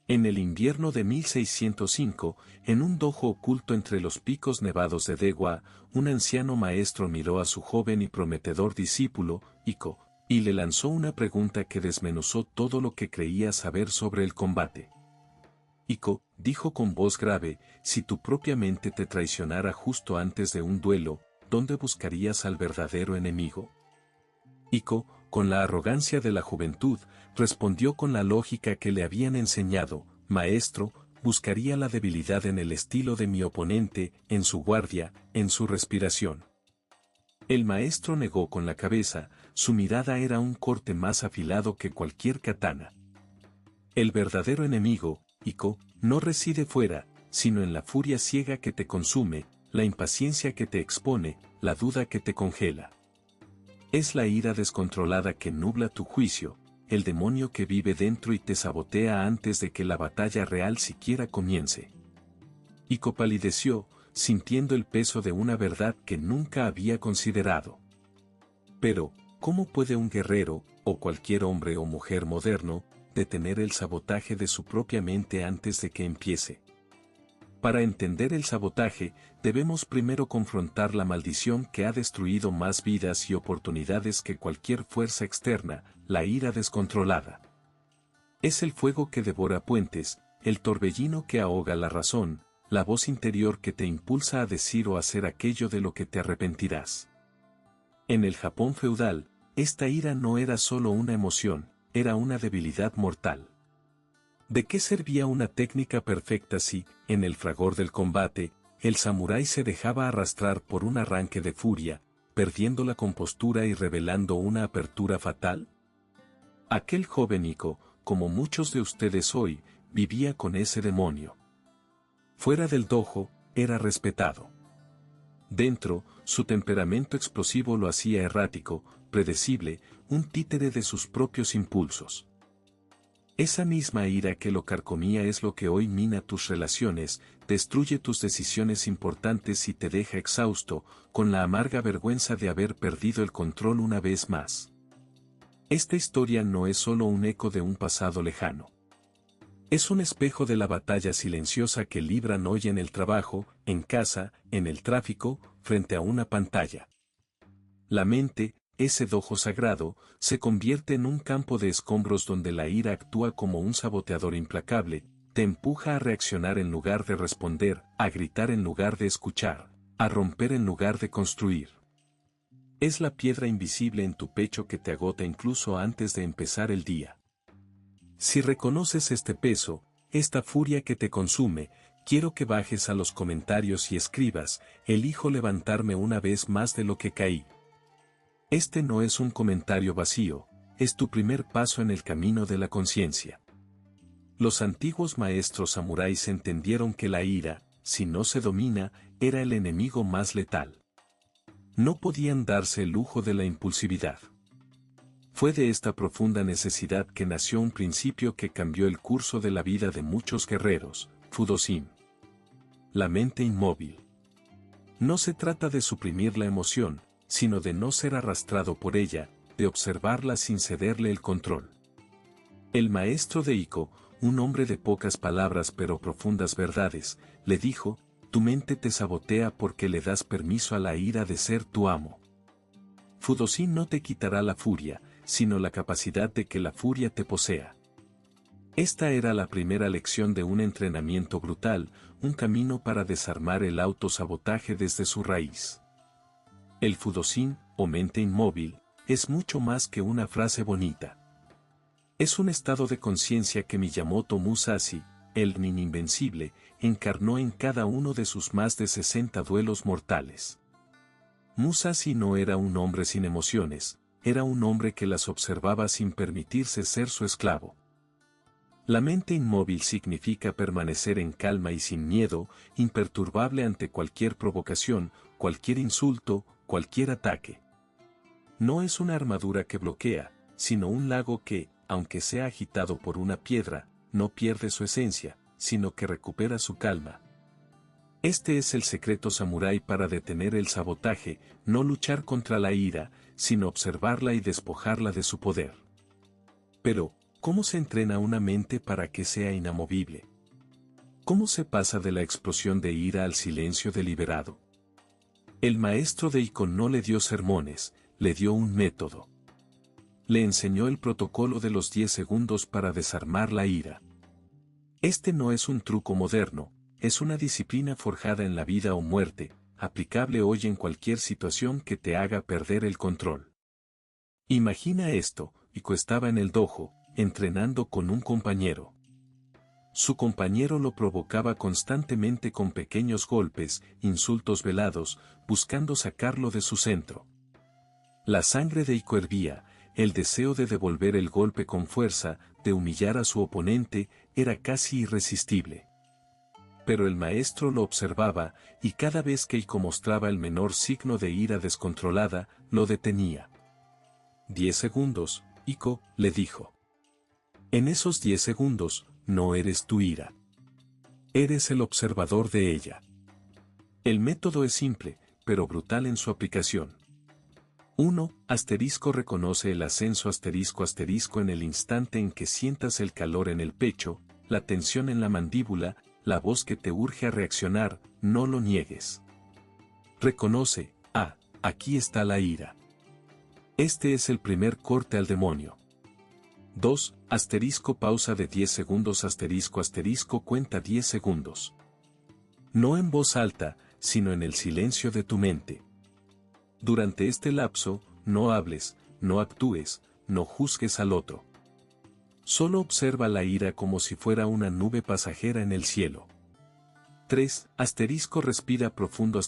En el invierno de 1605, en un dojo oculto entre los picos nevados de Dewa, un anciano maestro miró a su joven y prometedor discípulo, Iko, y le lanzó una pregunta que desmenuzó todo lo que creía saber sobre el combate. Iko, dijo con voz grave, si tu propia mente te traicionara justo antes de un duelo, ¿dónde buscarías al verdadero enemigo? Iko, con la arrogancia de la juventud, respondió con la lógica que le habían enseñado, maestro, buscaría la debilidad en el estilo de mi oponente, en su guardia, en su respiración. El maestro negó con la cabeza, su mirada era un corte más afilado que cualquier katana. El verdadero enemigo, Iko, no reside fuera, sino en la furia ciega que te consume, la impaciencia que te expone, la duda que te congela. Es la ira descontrolada que nubla tu juicio, el demonio que vive dentro y te sabotea antes de que la batalla real siquiera comience. Iko palideció, sintiendo el peso de una verdad que nunca había considerado. Pero, ¿cómo puede un guerrero, o cualquier hombre o mujer moderno, detener el sabotaje de su propia mente antes de que empiece? Para entender el sabotaje, debemos primero confrontar la maldición que ha destruido más vidas y oportunidades que cualquier fuerza externa, la ira descontrolada. Es el fuego que devora puentes, el torbellino que ahoga la razón, la voz interior que te impulsa a decir o hacer aquello de lo que te arrepentirás. En el Japón feudal, esta ira no era solo una emoción, era una debilidad mortal. ¿De qué servía una técnica perfecta si, en el fragor del combate, el samurái se dejaba arrastrar por un arranque de furia, perdiendo la compostura y revelando una apertura fatal? Aquel joven Iko, como muchos de ustedes hoy, vivía con ese demonio. Fuera del dojo, era respetado. Dentro, su temperamento explosivo lo hacía errático, predecible, un títere de sus propios impulsos. Esa misma ira que lo carcomía es lo que hoy mina tus relaciones, destruye tus decisiones importantes y te deja exhausto, con la amarga vergüenza de haber perdido el control una vez más. Esta historia no es solo un eco de un pasado lejano. Es un espejo de la batalla silenciosa que libran hoy en el trabajo, en casa, en el tráfico, frente a una pantalla. La mente, ese dojo sagrado, se convierte en un campo de escombros donde la ira actúa como un saboteador implacable, te empuja a reaccionar en lugar de responder, a gritar en lugar de escuchar, a romper en lugar de construir. Es la piedra invisible en tu pecho que te agota incluso antes de empezar el día. Si reconoces este peso, esta furia que te consume, quiero que bajes a los comentarios y escribas, elijo levantarme una vez más de lo que caí. Este no es un comentario vacío, es tu primer paso en el camino de la conciencia. Los antiguos maestros samuráis entendieron que la ira, si no se domina, era el enemigo más letal. No podían darse el lujo de la impulsividad. Fue de esta profunda necesidad que nació un principio que cambió el curso de la vida de muchos guerreros, Fudoshin. La mente inmóvil. No se trata de suprimir la emoción, sino de no ser arrastrado por ella, de observarla sin cederle el control. El maestro de Iko, un hombre de pocas palabras pero profundas verdades, le dijo, tu mente te sabotea porque le das permiso a la ira de ser tu amo. Fudoshin no te quitará la furia, sino la capacidad de que la furia te posea. Esta era la primera lección de un entrenamiento brutal, un camino para desarmar el autosabotaje desde su raíz. El Fudoshin, o mente inmóvil, es mucho más que una frase bonita. Es un estado de conciencia que Miyamoto Musashi, el Nin invencible, encarnó en cada uno de sus más de 60 duelos mortales. Musashi no era un hombre sin emociones, era un hombre que las observaba sin permitirse ser su esclavo. La mente inmóvil significa permanecer en calma y sin miedo, imperturbable ante cualquier provocación, cualquier insulto, cualquier ataque. No es una armadura que bloquea, sino un lago que, aunque sea agitado por una piedra, no pierde su esencia, sino que recupera su calma. Este es el secreto samurái para detener el sabotaje, no luchar contra la ira, sino observarla y despojarla de su poder. Pero, ¿Cómo se entrena una mente para que sea inamovible? ¿Cómo se pasa de la explosión de ira al silencio deliberado? El maestro de Iko no le dio sermones, le dio un método. Le enseñó el protocolo de los 10 segundos para desarmar la ira. Este no es un truco moderno, es una disciplina forjada en la vida o muerte, aplicable hoy en cualquier situación que te haga perder el control. Imagina esto, Iko estaba en el dojo, entrenando con un compañero. Su compañero lo provocaba constantemente con pequeños golpes, insultos velados, buscando sacarlo de su centro. La sangre de Iko hervía, el deseo de devolver el golpe con fuerza, de humillar a su oponente, era casi irresistible. Pero el maestro lo observaba, y cada vez que Iko mostraba el menor signo de ira descontrolada, lo detenía. 10 segundos, Iko, le dijo. En esos 10 segundos, no eres tu ira. Eres el observador de ella. El método es simple, pero brutal en su aplicación. 1. Reconoce el ascenso en el instante en que sientas el calor en el pecho, la tensión en la mandíbula, la voz que te urge a reaccionar, no lo niegues. Reconoce, aquí está la ira. Este es el primer corte al demonio. 2. Pausa de 10 segundos cuenta 10 segundos. No en voz alta, sino en el silencio de tu mente. Durante este lapso, no hables, no actúes, no juzgues al otro. Solo observa la ira como si fuera una nube pasajera en el cielo. 3. Respira profundo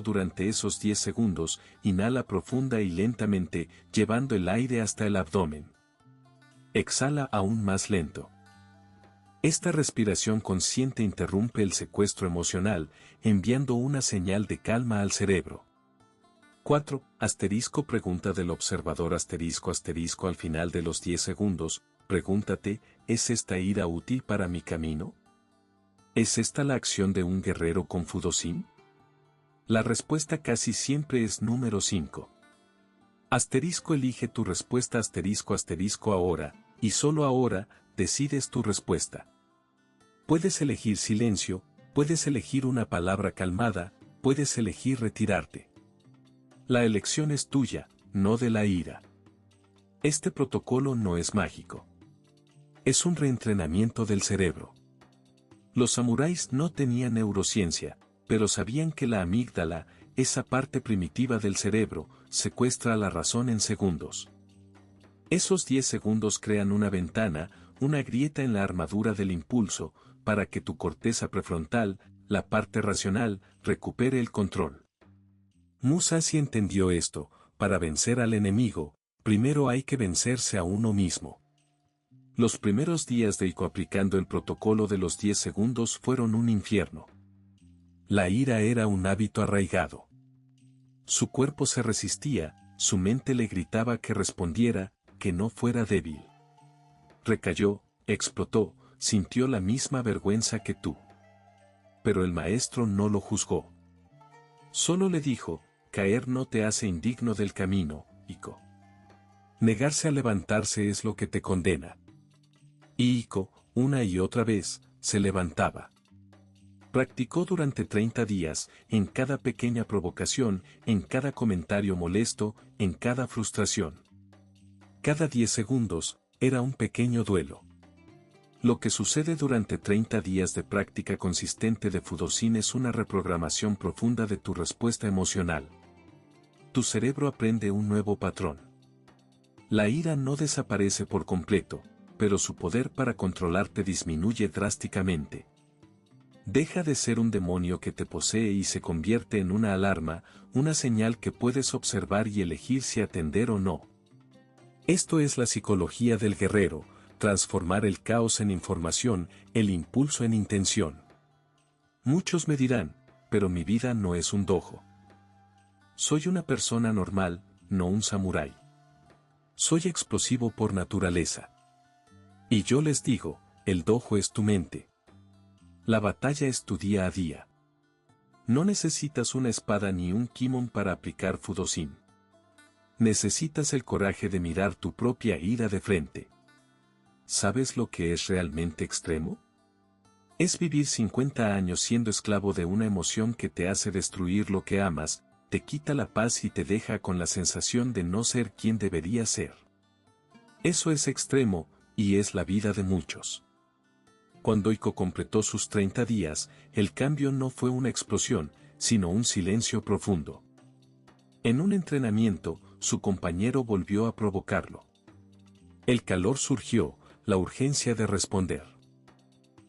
durante esos 10 segundos, inhala profunda y lentamente, llevando el aire hasta el abdomen. Exhala aún más lento. Esta respiración consciente interrumpe el secuestro emocional, enviando una señal de calma al cerebro. 4. Pregunta del observador al final de los 10 segundos, pregúntate, ¿es esta ira útil para mi camino? ¿Es esta la acción de un guerrero con Fudosin? La respuesta casi siempre es número 5. Elige tu respuesta ahora, y solo ahora, decides tu respuesta. Puedes elegir silencio, puedes elegir una palabra calmada, puedes elegir retirarte. La elección es tuya, no de la ira. Este protocolo no es mágico. Es un reentrenamiento del cerebro. Los samuráis no tenían neurociencia, pero sabían que la amígdala, esa parte primitiva del cerebro, secuestra la razón en segundos. Esos 10 segundos crean una ventana, una grieta en la armadura del impulso, para que tu corteza prefrontal, la parte racional, recupere el control. Musashi entendió esto: para vencer al enemigo, primero hay que vencerse a uno mismo. Los primeros días de Iko aplicando el protocolo de los 10 segundos fueron un infierno. La ira era un hábito arraigado. Su cuerpo se resistía, su mente le gritaba que respondiera, que no fuera débil. Recayó, explotó, sintió la misma vergüenza que tú. Pero el maestro no lo juzgó. Solo le dijo: caer no te hace indigno del camino, Iko. Negarse a levantarse es lo que te condena. Y Iko, una y otra vez, se levantaba. Practicó durante 30 días, en cada pequeña provocación, en cada comentario molesto, en cada frustración. Cada 10 segundos, era un pequeño duelo. Lo que sucede durante 30 días de práctica consistente de Fudosin es una reprogramación profunda de tu respuesta emocional. Tu cerebro aprende un nuevo patrón. La ira no desaparece por completo, pero su poder para controlarte disminuye drásticamente. Deja de ser un demonio que te posee y se convierte en una alarma, una señal que puedes observar y elegir si atender o no. Esto es la psicología del guerrero: transformar el caos en información, el impulso en intención. Muchos me dirán: pero mi vida no es un dojo. Soy una persona normal, no un samurái. Soy explosivo por naturaleza. Y yo les digo: el dojo es tu mente. La batalla es tu día a día. No necesitas una espada ni un kimon para aplicar Fudosin. Necesitas el coraje de mirar tu propia ira de frente. ¿sabes lo que es realmente extremo? Es vivir 50 años siendo esclavo de una emoción que te hace destruir lo que amas, te quita la paz y te deja con la sensación de no ser quien debería ser. Eso es extremo, y es la vida de muchos. Cuando Iko completó sus 30 días, el cambio no fue una explosión, sino un silencio profundo. En un entrenamiento, su compañero volvió a provocarlo. El calor surgió, la urgencia de responder.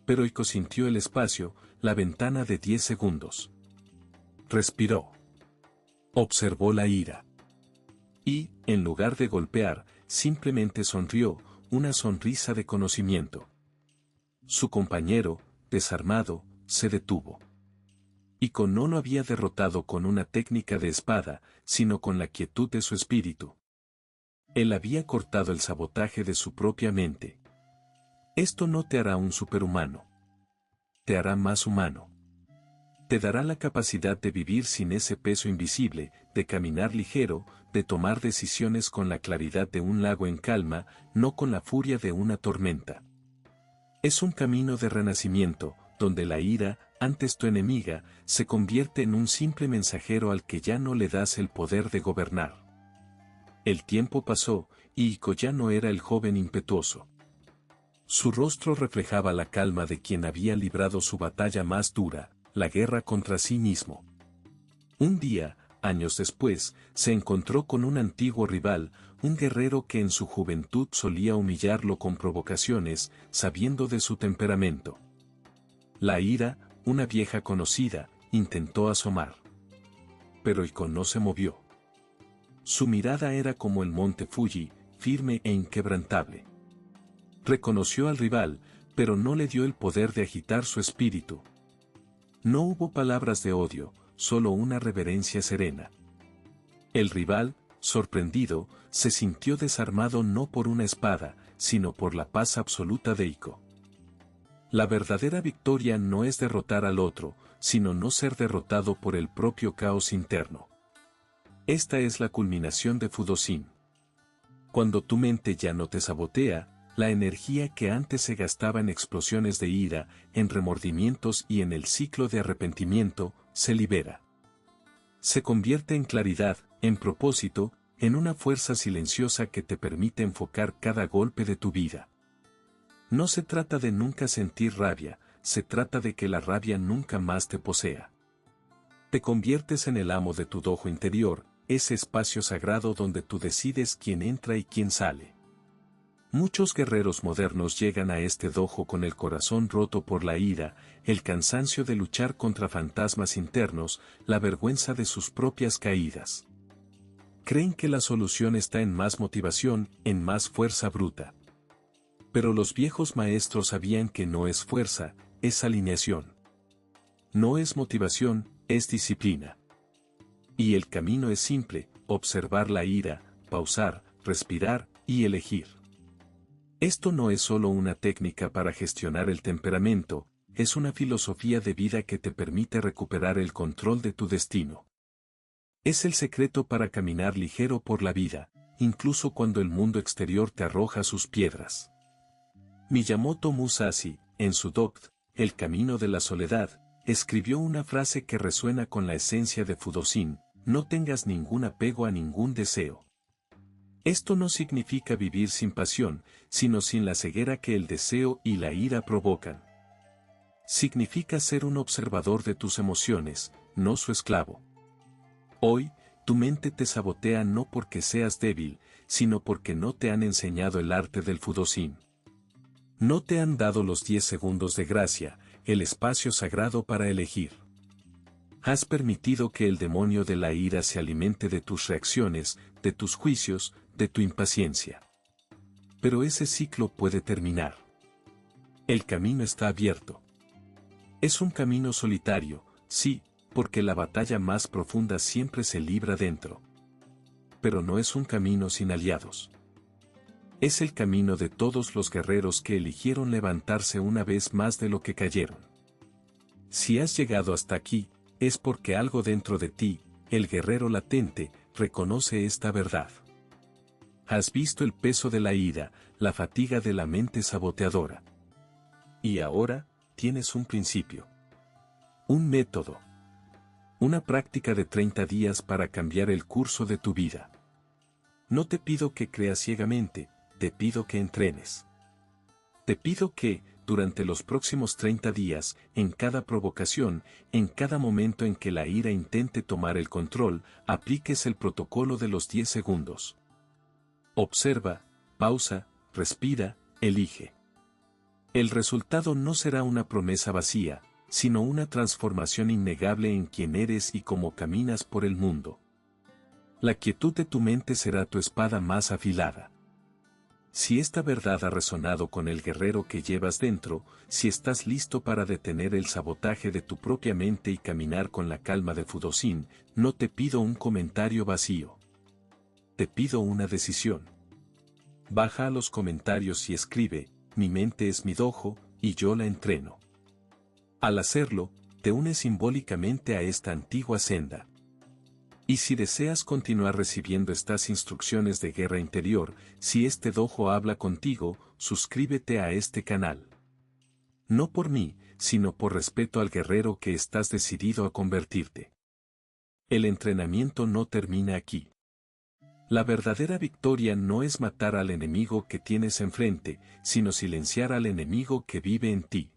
Pero Iko sintió el espacio, la ventana de 10 segundos. Respiró. Observó la ira. Y, en lugar de golpear, simplemente sonrió, una sonrisa de conocimiento. Su compañero, desarmado, se detuvo. Iko no lo había derrotado con una técnica de espada, sino con la quietud de su espíritu. Él había cortado el sabotaje de su propia mente. Esto no te hará un superhumano. Te hará más humano. Te dará la capacidad de vivir sin ese peso invisible, de caminar ligero, de tomar decisiones con la claridad de un lago en calma, no con la furia de una tormenta. Es un camino de renacimiento, donde la ira, antes tu enemiga, se convierte en un simple mensajero al que ya no le das el poder de gobernar. El tiempo pasó, y Iko ya no era el joven impetuoso. Su rostro reflejaba la calma de quien había librado su batalla más dura, la guerra contra sí mismo. Un día, años después, se encontró con un antiguo rival, un guerrero que en su juventud solía humillarlo con provocaciones, sabiendo de su temperamento. La ira, una vieja conocida, intentó asomar. Pero Iko no se movió. Su mirada era como el monte Fuji, firme e inquebrantable. Reconoció al rival, pero no le dio el poder de agitar su espíritu. No hubo palabras de odio, solo una reverencia serena. El rival, sorprendido, se sintió desarmado no por una espada, sino por la paz absoluta de Iko. La verdadera victoria no es derrotar al otro, sino no ser derrotado por el propio caos interno. Esta es la culminación de Fudoshin. Cuando tu mente ya no te sabotea, la energía que antes se gastaba en explosiones de ira, en remordimientos y en el ciclo de arrepentimiento, se libera. Se convierte en claridad, en propósito, en una fuerza silenciosa que te permite enfocar cada golpe de tu vida. No se trata de nunca sentir rabia, se trata de que la rabia nunca más te posea. Te conviertes en el amo de tu dojo interior, ese espacio sagrado donde tú decides quién entra y quién sale. Muchos guerreros modernos llegan a este dojo con el corazón roto por la ira, el cansancio de luchar contra fantasmas internos, la vergüenza de sus propias caídas. Creen que la solución está en más motivación, en más fuerza bruta. Pero los viejos maestros sabían que no es fuerza, es alineación. No es motivación, es disciplina. Y el camino es simple, observar la ira, pausar, respirar y elegir. Esto no es solo una técnica para gestionar el temperamento, es una filosofía de vida que te permite recuperar el control de tu destino. Es el secreto para caminar ligero por la vida, incluso cuando el mundo exterior te arroja sus piedras. Miyamoto Musashi, en su Dokt, El camino de la soledad, escribió una frase que resuena con la esencia de Fudoshin: no tengas ningún apego a ningún deseo. Esto no significa vivir sin pasión, sino sin la ceguera que el deseo y la ira provocan. Significa ser un observador de tus emociones, no su esclavo. Hoy, tu mente te sabotea no porque seas débil, sino porque no te han enseñado el arte del Fudoshin. No te han dado los 10 segundos de gracia, el espacio sagrado para elegir. Has permitido que el demonio de la ira se alimente de tus reacciones, de tus juicios, de tu impaciencia. Pero ese ciclo puede terminar. El camino está abierto. Es un camino solitario, sí, porque la batalla más profunda siempre se libra dentro. Pero no es un camino sin aliados. Es el camino de todos los guerreros que eligieron levantarse una vez más de lo que cayeron. Si has llegado hasta aquí, es porque algo dentro de ti, el guerrero latente, reconoce esta verdad. Has visto el peso de la ira, la fatiga de la mente saboteadora. Y ahora, tienes un principio. Un método. Una práctica de 30 días para cambiar el curso de tu vida. No te pido que creas ciegamente, te pido que entrenes. Te pido que, durante los próximos 30 días, en cada provocación, en cada momento en que la ira intente tomar el control, apliques el protocolo de los 10 segundos. Observa, pausa, respira, elige. El resultado no será una promesa vacía, sino una transformación innegable en quién eres y cómo caminas por el mundo. La quietud de tu mente será tu espada más afilada. Si esta verdad ha resonado con el guerrero que llevas dentro, si estás listo para detener el sabotaje de tu propia mente y caminar con la calma de Fudoshin, no te pido un comentario vacío. Te pido una decisión. Baja a los comentarios y escribe, mi mente es mi dojo, y yo la entreno. Al hacerlo, te unes simbólicamente a esta antigua senda. Y si deseas continuar recibiendo estas instrucciones de guerra interior, si este dojo habla contigo, suscríbete a este canal. No por mí, sino por respeto al guerrero que estás decidido a convertirte. El entrenamiento no termina aquí. La verdadera victoria no es matar al enemigo que tienes enfrente, sino silenciar al enemigo que vive en ti.